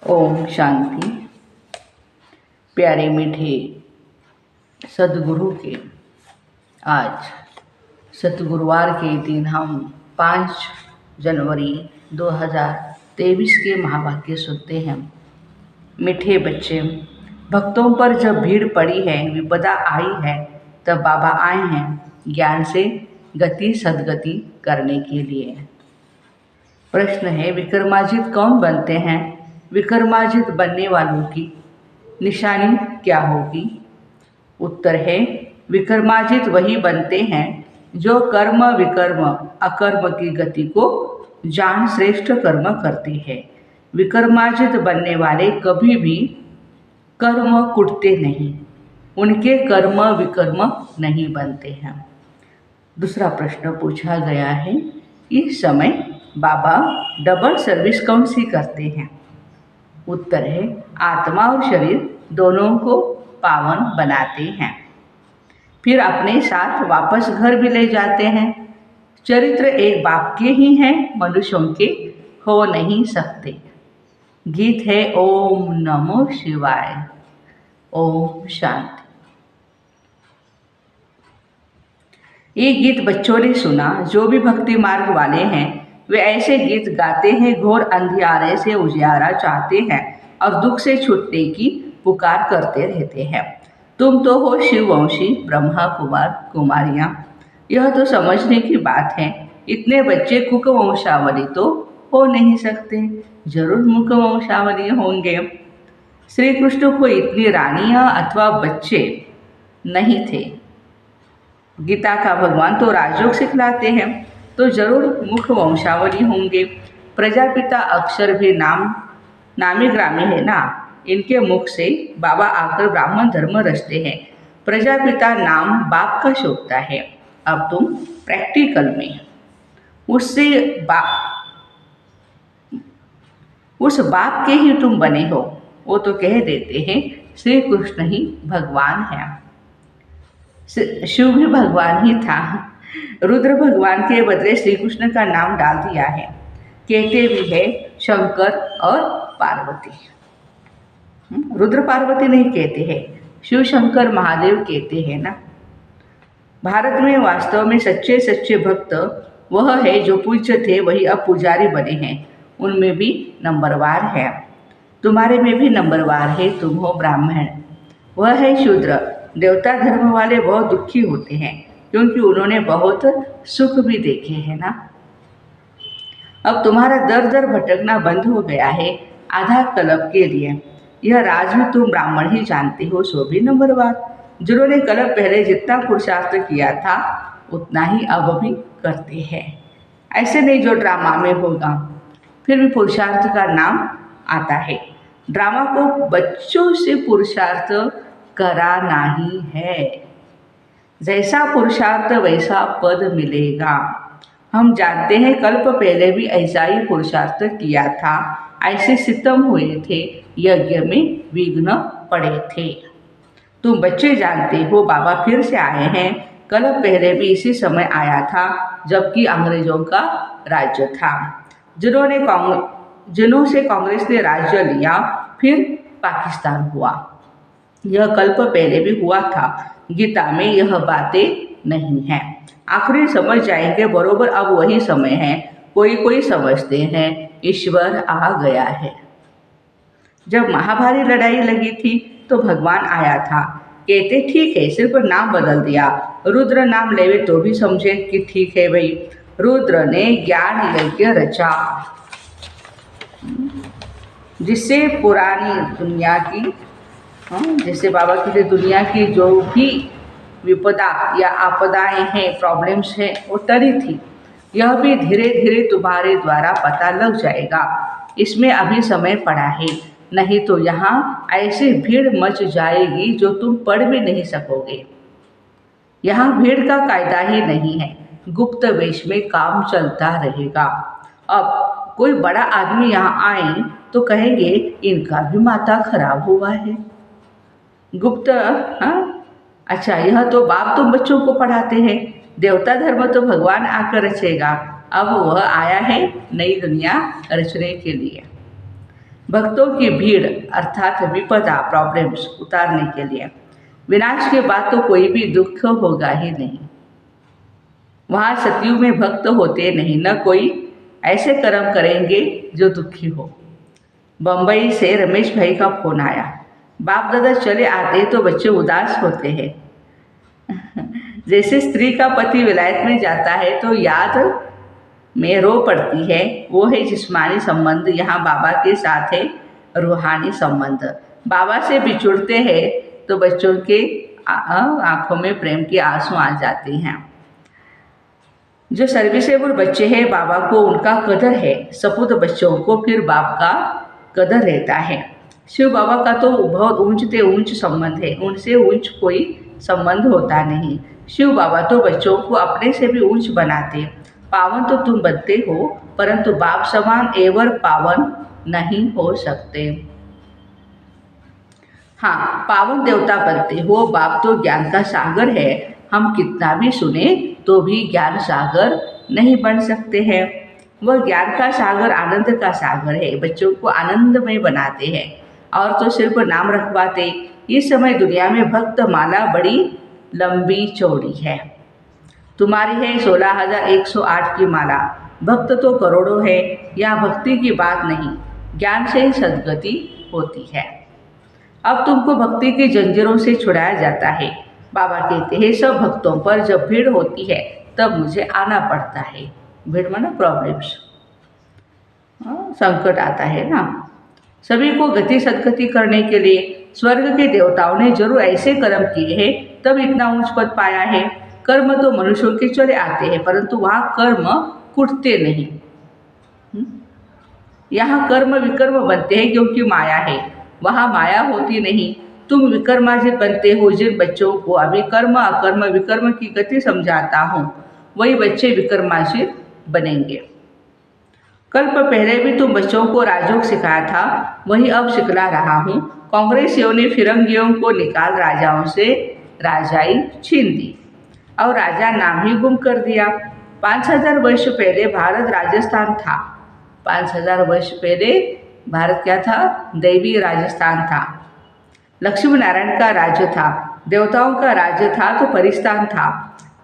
ओम शांति। प्यारे मीठे सदगुरु के आज सतगुरुवार के दिन हम 5 जनवरी 2023 के महावाक्य सुनते हैं। मीठे बच्चे, भक्तों पर जब भीड़ पड़ी है, विपदा आई है, तब बाबा आए हैं ज्ञान से गति सद्गति करने के लिए। प्रश्न है, विक्रमाजित कौन बनते हैं? विक्रमाजित बनने वालों की निशानी क्या होगी? उत्तर है, विक्रमाजित वही बनते हैं जो कर्म विकर्म अकर्म की गति को जान श्रेष्ठ कर्म करते हैं। विक्रमाजित बनने वाले कभी भी कर्म कुटते नहीं, उनके कर्म विकर्म नहीं बनते हैं। दूसरा प्रश्न पूछा गया है, इस समय बाबा डबल सर्विस कौन सी करते हैं? उत्तर है, आत्मा और शरीर दोनों को पावन बनाते हैं, फिर अपने साथ वापस घर भी ले जाते हैं। चरित्र एक बाप के ही हैं, मनुष्यों के हो नहीं सकते। गीत है ओम नमो शिवाय। ओम शांति। ये गीत बच्चों ने सुना। जो भी भक्ति मार्ग वाले हैं वे ऐसे गीत गाते हैं। घोर अंधियारे से उजियारा चाहते हैं और दुख से छूटने की पुकार करते रहते हैं। तुम तो हो शिववंशी ब्रह्मा कुमार कुमारियाँ। यह तो समझने की बात है। इतने बच्चे कुक वंशावली तो हो नहीं सकते, जरूर मुख वंशावली होंगे। श्री कृष्ण को इतनी रानियाँ अथवा बच्चे नहीं थे। गीता का भगवान तो राजयोग सिखलाते हैं, तो जरूर मुख वंशावली होंगे। प्रजापिता अक्षर भी नामी ग्रामी है ना, इनके मुख से बाबा आकर ब्राह्मण धर्म रचते हैं। प्रजापिता नाम बाप का शोभता है। अब तुम प्रैक्टिकल में उस बाप के ही तुम बने हो। वो तो कह देते हैं श्री कृष्ण ही भगवान है। शिव भी भगवान ही था। रुद्र भगवान के बदले श्री कृष्ण का नाम डाल दिया है। कहते भी है शंकर और पार्वती। रुद्र पार्वती नहीं कहते हैं, शिव शंकर महादेव कहते हैं ना। भारत में वास्तव में सच्चे सच्चे भक्त वह है जो पूज्य थे, वही अब पुजारी बने हैं। उनमें भी नंबरवार है। तुम्हारे में भी नंबरवार है। तुम हो ब्राह्मण, वह है शूद्र। देवता धर्म वाले बहुत दुखी होते हैं, क्योंकि उन्होंने बहुत सुख भी देखे हैं ना। अब तुम्हारा दर दर भटकना बंद हो गया है, आधा कल्प के लिए। यह राज भी तुम ब्राह्मण ही जानते हो, सो भी नंबरवार। जिन्होंने कल्प पहले जितना पुरुषार्थ किया था उतना ही अब भी करते हैं। ऐसे नहीं जो ड्रामा में होगा, फिर भी पुरुषार्थ का नाम आता है। ड्रामा को बच्चों से पुरुषार्थ कराना ही है। जैसा पुरुषार्थ वैसा पद मिलेगा। हम जानते हैं कल्प पहले भी ऐसा ही पुरुषार्थ किया था, ऐसे सितम हुए थे, यज्ञ में विघ्न पड़े थे। तुम बच्चे जानते हो बाबा फिर से आए हैं। कल्प पहले भी इसी समय आया था, जबकि अंग्रेजों का राज्य था। जिन्हों से कांग्रेस ने राज्य लिया, फिर पाकिस्तान हुआ। यह कल्प पहले भी हुआ था। गीता में यह बातें नहीं हैं। आखिरी समझ जाएंगे बरोबर अब वही समय है। कोई समझते हैं ईश्वर आ गया है। जब महाभारी लड़ाई लगी थी तो भगवान आया था। कहते ठीक है, सिर्फ नाम बदल दिया। रुद्र नाम लेवे तो भी समझे कि ठीक है भाई, रुद्र ने ज्ञान यज्ञ रचा, जिससे पुरानी दुनिया की जैसे बाबा की लिए दुनिया की जो भी विपदा या आपदाएं हैं, प्रॉब्लम्स हैं, वो टरी थी। यह भी धीरे धीरे तुम्हारे द्वारा पता लग जाएगा। इसमें अभी समय पड़ा है, नहीं तो यहाँ ऐसी भीड़ मच जाएगी जो तुम पढ़ भी नहीं सकोगे। यहाँ भीड़ का कायदा ही नहीं है, गुप्त वेश में काम चलता रहेगा। अब कोई बड़ा आदमी यहाँ आए तो कहेंगे इनका भी माथा खराब हुआ है। गुप्त अच्छा, यह तो बाप तुम बच्चों को पढ़ाते हैं। देवता धर्म तो भगवान आकर रचेगा। अब वह आया है नई दुनिया रचने के लिए। भक्तों की भीड़ अर्थात विपदा प्रॉब्लम्स उतारने के लिए। विनाश के बाद तो कोई भी दुख होगा ही नहीं। वहाँ सतयुग में भक्त होते नहीं, न कोई ऐसे कर्म करेंगे जो दुखी हो। बम्बई से रमेश भाई का फोन आया। बाप दादा चले आते तो बच्चे उदास होते हैं। जैसे स्त्री का पति विलायत में जाता है तो याद में रो पड़ती है, वो है जिस्मानी संबंध। यहाँ बाबा के साथ है रूहानी संबंध। बाबा से बिछुड़ते हैं तो बच्चों के आंखों में प्रेम के आंसू आ जाते हैं। जो सर्विसेबल बच्चे हैं बाबा को उनका कदर है, सपूत बच्चों को फिर बाप का कदर रहता है। शिव बाबा का तो बहुत ऊंच से ऊंच संबंध है, उनसे ऊंच कोई संबंध होता नहीं। शिव बाबा तो बच्चों को अपने से भी ऊंच बनाते। पावन तो तुम बनते हो, परंतु बाप समान एवर पावन नहीं हो सकते। हाँ, पावन देवता बनते हो। बाप तो ज्ञान का सागर है, हम कितना भी सुने तो भी ज्ञान सागर नहीं बन सकते हैं। वह ज्ञान का सागर आनंद का सागर है, बच्चों को आनंदमय बनाते हैं और तो सिर्फ नाम रखवाते। इस समय दुनिया में भक्त माला बड़ी लंबी चौड़ी है। तुम्हारी है 16,108 की माला, भक्त तो करोड़ों है। यहाँ भक्ति की बात नहीं, ज्ञान से ही सद्गति होती है। अब तुमको भक्ति की जंजीरों से छुड़ाया जाता है। बाबा कहते हैं सब भक्तों पर जब भीड़ होती है तब मुझे आना पड़ता है। भीड़ माना प्रॉब्लम्स, संकट आता है ना। सभी को गति सदगति करने के लिए स्वर्ग के देवताओं ने जरूर ऐसे कर्म किए हैं तब इतना ऊंच पद पाया है। कर्म तो मनुष्यों के चले आते हैं, परंतु वहाँ कर्म कुटते नहीं। यहाँ कर्म विकर्म बनते हैं क्योंकि माया है, वहाँ माया होती नहीं। तुम विकर्माजित बनते हो। जिन बच्चों को अभी कर्म अकर्म विकर्म की गति समझाता हूँ वही बच्चे विकर्माजित बनेंगे। कल्प पहले भी तुम बच्चों को राजयोग सिखाया था, वही अब सिखला रहा हूँ। कांग्रेसियों ने फिरंगियों को निकाल राजाओं से राजाई छीन दी और राजा नाम ही गुम कर दिया। 5,000 वर्ष पहले भारत राजस्थान था। 5,000 वर्ष पहले भारत क्या था? दैवी राजस्थान था। लक्ष्मी नारायण का राज्य था, देवताओं का राज्य था तो परिस्थान था।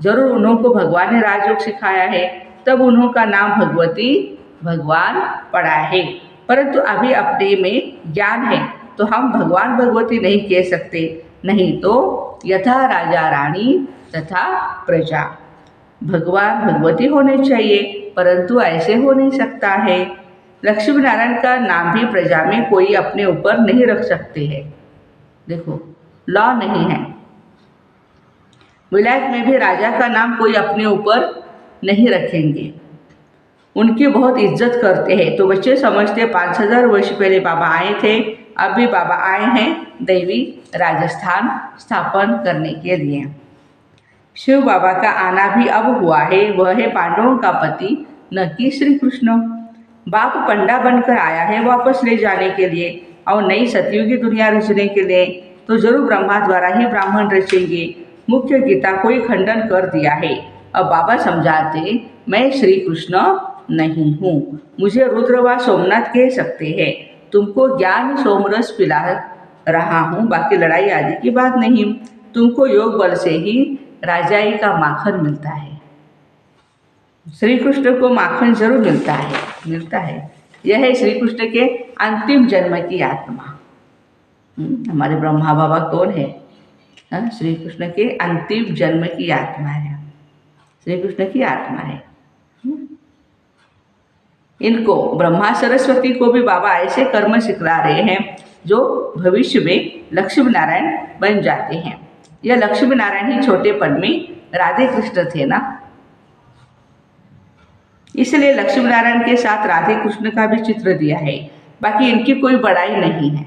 जरूर उन्हों को भगवान ने राजयोग सिखाया है, तब उन्हों का नाम भगवती भगवान पड़ा है। परंतु अभी अपने में ज्ञान है तो हम भगवान भगवती नहीं कह सकते, नहीं तो यथा राजा रानी तथा प्रजा। भगवान भगवती होने चाहिए, परंतु ऐसे हो नहीं सकता है। लक्ष्मी नारायण का नाम भी प्रजा में कोई अपने ऊपर नहीं रख सकते हैं। देखो, लॉ नहीं है। विलायत में भी राजा का नाम कोई अपने ऊपर नहीं रखेंगे, उनकी बहुत इज्जत करते हैं। तो बच्चे समझते 5,000 वर्ष पहले बाबा आए थे, अब भी बाबा आए हैं दैवी राजस्थान स्थापन करने के लिए। शिव बाबा का आना भी अब हुआ है, वह है पांडवों का पति, न कि श्री कृष्ण। बाप पंडा बनकर आया है वापस ले जाने के लिए और नई सतयुगी दुनिया रचने के लिए। तो जरूर ब्रह्मा द्वारा ही ब्राह्मण रचेंगे। मुख्य गीता को ही खंडन कर दिया है। अब बाबा समझाते मैं श्री कृष्ण नहीं हूँ, मुझे रुद्र व सोमनाथ कह सकते हैं। तुमको ज्ञान सोमरस पिला रहा हूँ, बाकी लड़ाई आदि की बात नहीं। तुमको योग बल से ही राजाई का माखन मिलता है। श्री कृष्ण को माखन जरूर मिलता है। यह है श्री कृष्ण के अंतिम जन्म की आत्मा। हमारे ब्रह्मा बाबा कौन है? श्री कृष्ण के अंतिम जन्म की आत्मा है, श्री कृष्ण की आत्मा है। इनको ब्रह्मा सरस्वती को भी बाबा ऐसे कर्म सिखला रहे हैं जो भविष्य में लक्ष्मी नारायण बन जाते हैं। यह लक्ष्मी नारायण ही छोटेपन में राधे कृष्ण थे ना, इसलिए लक्ष्मी नारायण के साथ राधे कृष्ण का भी चित्र दिया है। बाकी इनकी कोई बड़ाई नहीं है।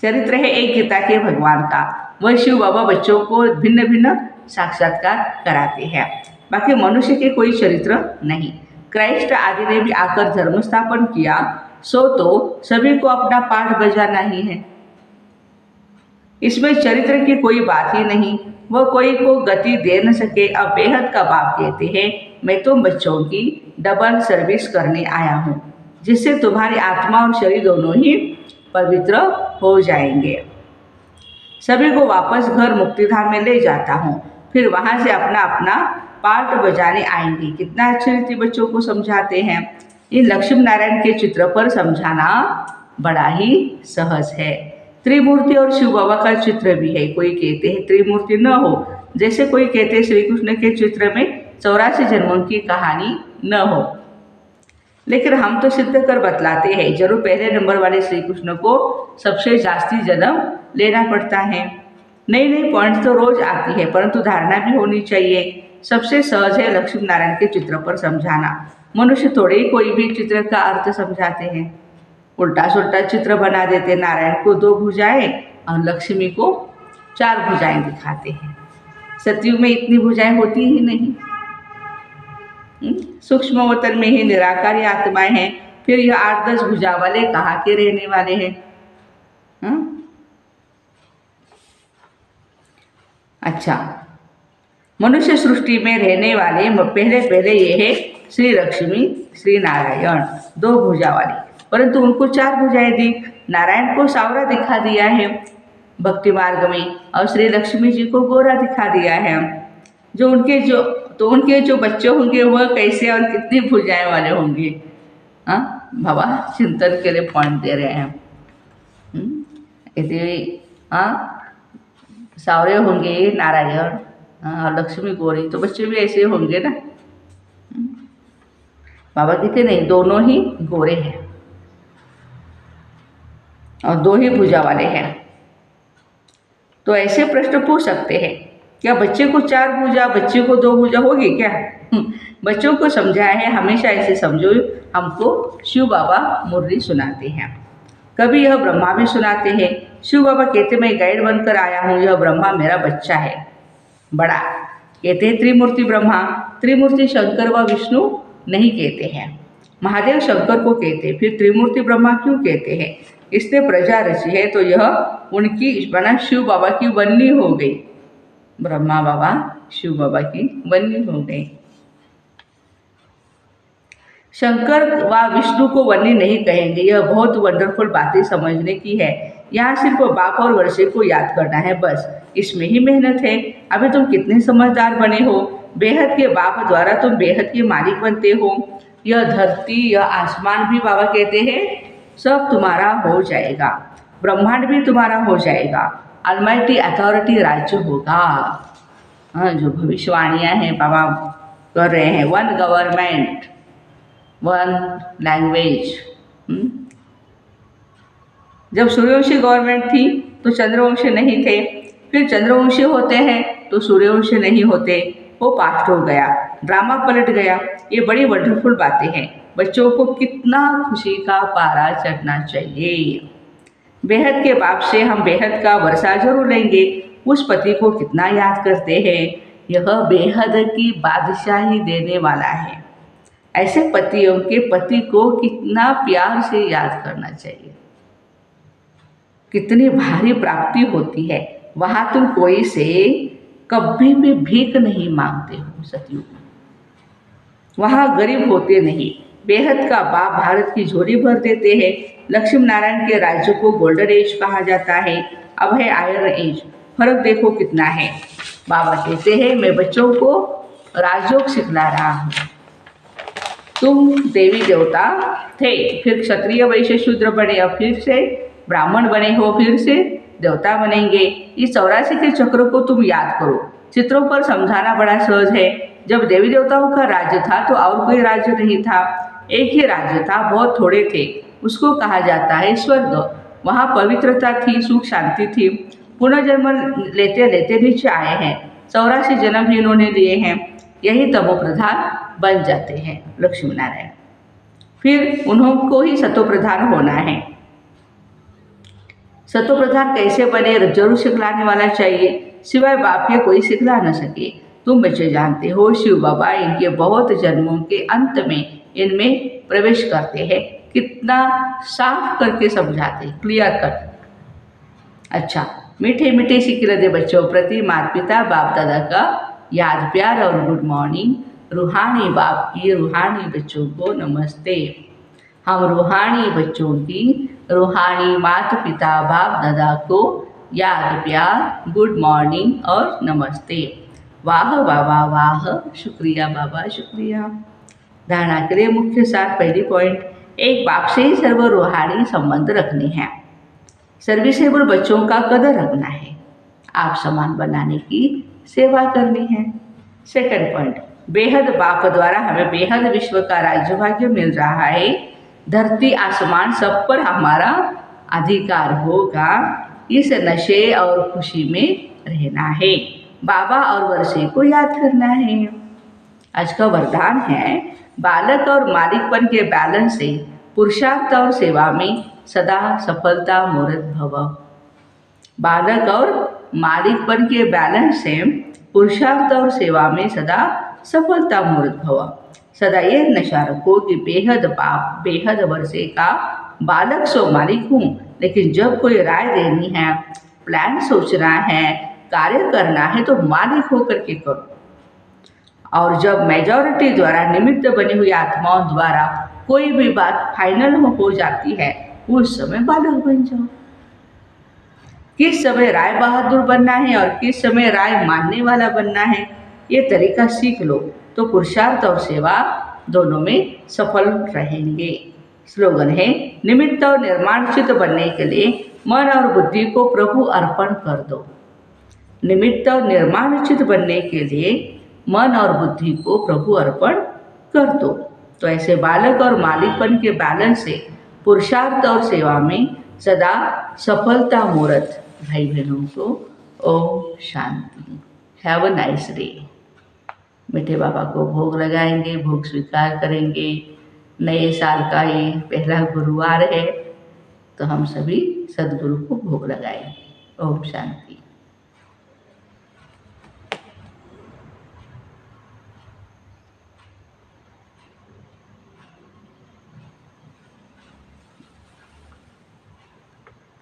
चरित्र है एक गीता के भगवान का, वह शिव बाबा बच्चों को भिन्न भिन्न साक्षात्कार कराते हैं। बाकी मनुष्य के कोई चरित्र नहीं। क्राइस्ट आदि ने भी आकर धर्म स्थापन किया, सो तो सभी को अपना पाठ बजाना ही है। इसमें चरित्र की कोई बात ही नहीं। वह कोई को गति दे न सके। अब बेहद का बाप कहते हैं मैं तुम बच्चों की डबल सर्विस करने आया हूँ। जिससे तुम्हारी आत्मा और शरीर दोनों ही पवित्र हो जाएंगे। सभी को वापस घर मुक्तिधाम में ले जाता हूँ, फिर वहाँ से अपना अपना पार्ट बजाने आएंगे। कितना अच्छी रीति बच्चों को समझाते हैं। इन लक्ष्मी नारायण के चित्र पर समझाना बड़ा ही सहज है। त्रिमूर्ति और शिव बाबा का चित्र भी है। कोई कहते हैं त्रिमूर्ति न हो, जैसे कोई कहते हैं श्री कृष्ण के चित्र में 84 जन्मों की कहानी न हो। लेकिन हम तो सिद्ध कर बतलाते हैं, जरूर पहले नंबर वाले श्री कृष्ण को सबसे जास्ती जन्म लेना पड़ता है। नई नई पॉइंट्स तो रोज आती है, परंतु धारणा भी होनी चाहिए। सबसे सहज है लक्ष्मी नारायण के चित्र पर समझाना। मनुष्य थोड़े ही कोई भी चित्र का अर्थ समझाते हैं, उल्टा सुल्टा चित्र बना देते। नारायण को 2 भुजाएं और लक्ष्मी को 4 भुजाएं दिखाते हैं। सतयुग में इतनी भुजाएं होती ही नहीं। सूक्ष्म अवतार में ही निराकारी आत्माएं हैं, फिर यह 8-10 भुजा वाले कहाँ के रहने वाले हैं? अच्छा, मनुष्य सृष्टि में रहने वाले पहले ये है श्री लक्ष्मी श्री नारायण 2 भुजा वाली, परंतु उनको 4 भुजाएं दी। नारायण को सांवरा दिखा दिया है भक्ति मार्ग में, और श्री लक्ष्मी जी को गोरा दिखा दिया है। उनके जो बच्चे होंगे वह कैसे और कितनी भुजाएं वाले होंगे? बाबा चिंतन के लिए पॉइंट दे रहे हैं। सावरे होंगे नारायण और लक्ष्मी गोरी, तो बच्चे भी ऐसे होंगे ना। बाबा कहते नहीं, दोनों ही गोरे हैं और 2 ही भुजा वाले हैं। तो ऐसे प्रश्न पूछ सकते हैं, क्या बच्चे को 4 भुजा, बच्चे को 2 भुजा होगी क्या? बच्चों को समझाया है, हमेशा ऐसे समझो। हमको शिव बाबा मुरली सुनाते हैं, कभी यह ब्रह्मा भी सुनाते हैं। शिव बाबा कहते मैं गाइड बनकर आया हूँ, यह ब्रह्मा मेरा बच्चा है बड़ा। कहते हैं त्रिमूर्ति ब्रह्मा, त्रिमूर्ति शंकर व विष्णु नहीं कहते हैं। महादेव शंकर को कहते, फिर त्रिमूर्ति ब्रह्मा क्यों कहते हैं? इसने प्रजा रची है, तो यह उनकी बना शिव बाबा की वन्नी हो गई। ब्रह्मा बाबा शिव बाबा की वन्नी हो गई। शंकर व विष्णु को वन्नी नहीं कहेंगे। यह बहुत वंडरफुल बातें समझने की है। यहाँ सिर्फ बाप और वर्षे को याद करना है, बस इसमें ही मेहनत है। अभी तुम कितने समझदार बने हो। बेहद के बाप द्वारा तुम बेहद के मालिक बनते हो। यह धरती, यह आसमान भी बाबा कहते हैं सब तुम्हारा हो जाएगा, ब्रह्मांड भी तुम्हारा हो जाएगा। अलमाइटी अथॉरिटी राज्य होगा। जो भविष्यवाणियाँ हैं बाबा कर रहे हैं, 1 गवर्नमेंट 1 लैंग्वेज। जब सूर्यवंशी गवर्नमेंट थी तो चंद्रवंशी नहीं थे, फिर चंद्रवंशी होते हैं तो सूर्यवंशी नहीं होते, वो पास्ट हो गया, ड्रामा पलट गया। ये बड़ी वंडरफुल बातें हैं। बच्चों को कितना खुशी का पारा चढ़ना चाहिए। बेहद के बाप से हम बेहद का वर्षा जरूर लेंगे। उस पति को कितना याद करते हैं, यह बेहद की बादशाही देने वाला है। ऐसे पतियों के पति को कितना प्यार से याद करना चाहिए। कितनी भारी प्राप्ति होती है। वहाँ तुम कोई से कभी भी भीख नहीं मांगते हो सतयुग में। वहाँ गरीब होते नहीं। बेहद का बाप भारत की झोली भर देते हैं। लक्ष्मी नारायण के राज्य को गोल्डन एज कहा जाता है, अब है आयरन एज। फर्क देखो कितना है। बाबा कहते हैं मैं बच्चों को राजयोग सिखला रहा हूँ। तुम देवी देवता थे, फिर क्षत्रिय वैश्य शूद्र बने, अब फिर से ब्राह्मण बने हो, फिर से देवता बनेंगे। इस 84 के चक्र को तुम याद करो। चित्रों पर समझाना बड़ा सहज है। जब देवी देवताओं का राज्य था तो और कोई राज्य नहीं था, एक ही राज्य था, बहुत थोड़े थे। उसको कहा जाता है स्वर्ग। वहाँ पवित्रता थी, सुख शांति थी। पुनर्जन्म लेते लेते नीचे आए हैं। 84 जन्म भी इन्होंने लिए हैं। यही तमो प्रधान बन जाते हैं लक्ष्मी नारायण। फिर उन्होंने ही सतो प्रधान होना है। सतो प्रधान कैसे बने जरूर सिखलाने वाला चाहिए, सिवाय बाप के कोई सिखला न सके। तुम बच्चे जानते हो शिव बाबा इनके बहुत जन्मों के अंत में इनमें प्रवेश करते हैं। कितना साफ करके समझाते, क्लियर कर। अच्छा, मीठे मीठे सिक्के दे बच्चों प्रति माता पिता बाप दादा का याद प्यार और गुड मॉर्निंग। रूहानी बाप की रूहानी बच्चों को नमस्ते। हम रूहानी बच्चों की रूहानी माता पिता बाप दादा को याद प्यार गुड मॉर्निंग और नमस्ते। वाह बाबा वाह, शुक्रिया बाबा शुक्रिया। धारणा के लिए मुख्य सार, पहली पॉइंट, एक बाप से ही सर्व रूहानी संबंध रखने हैं। सर्विसेबल बच्चों का कदर रखना है। आप समान बनाने की सेवा करनी है। सेकंड पॉइंट, बेहद बाप द्वारा हमें बेहद विश्व का राज्य भाग्य मिल रहा है। धरती आसमान सब पर हमारा अधिकार होगा। इस नशे और खुशी में रहना है। बाबा और वर्षे को याद करना है। आज का वरदान है, बालक और मालिकपन के बैलेंस से पुरुषार्थ और सेवा में सदा सफलता मूर्त भव। बालक और मालिकपन के बैलेंस से पुरुषार्थ और सेवा में सदा सफलता मूर्त भव। सदा ये नशा रखो कि बेहद बाप बेहद वर्षे का बालक सो मालिक हूँ, लेकिन जब कोई राय देनी है, प्लान सोचना है, कार्य करना है तो मालिक होकर के करो। और जब मेजॉरिटी द्वारा निमित्त बनी हुई आत्माओं द्वारा कोई भी बात फाइनल हो जाती है, उस समय बालक बन जाओ। किस समय राय बहादुर बनना है और किस समय राय मानने वाला बनना है, ये तरीका सीख लो तो पुरुषार्थ और सेवा दोनों में सफल रहेंगे। स्लोगन है, निमित्त और निर्माणचित बनने के लिए मन और बुद्धि को प्रभु अर्पण कर दो। निमित्त और निर्माणचित बनने के लिए मन और बुद्धि को प्रभु अर्पण कर दो। तो ऐसे बालक और मालिकपन के बैलेंस से पुरुषार्थ और सेवा में सदा सफलता मूर्त। भाई बहनों को ओम शांति। Have a nice day. मीठे बाबा को भोग लगाएंगे, भोग स्वीकार करेंगे। नए साल का ये पहला गुरुवार है, तो हम सभी सदगुरु को भोग लगाएंगे। ओम शांति।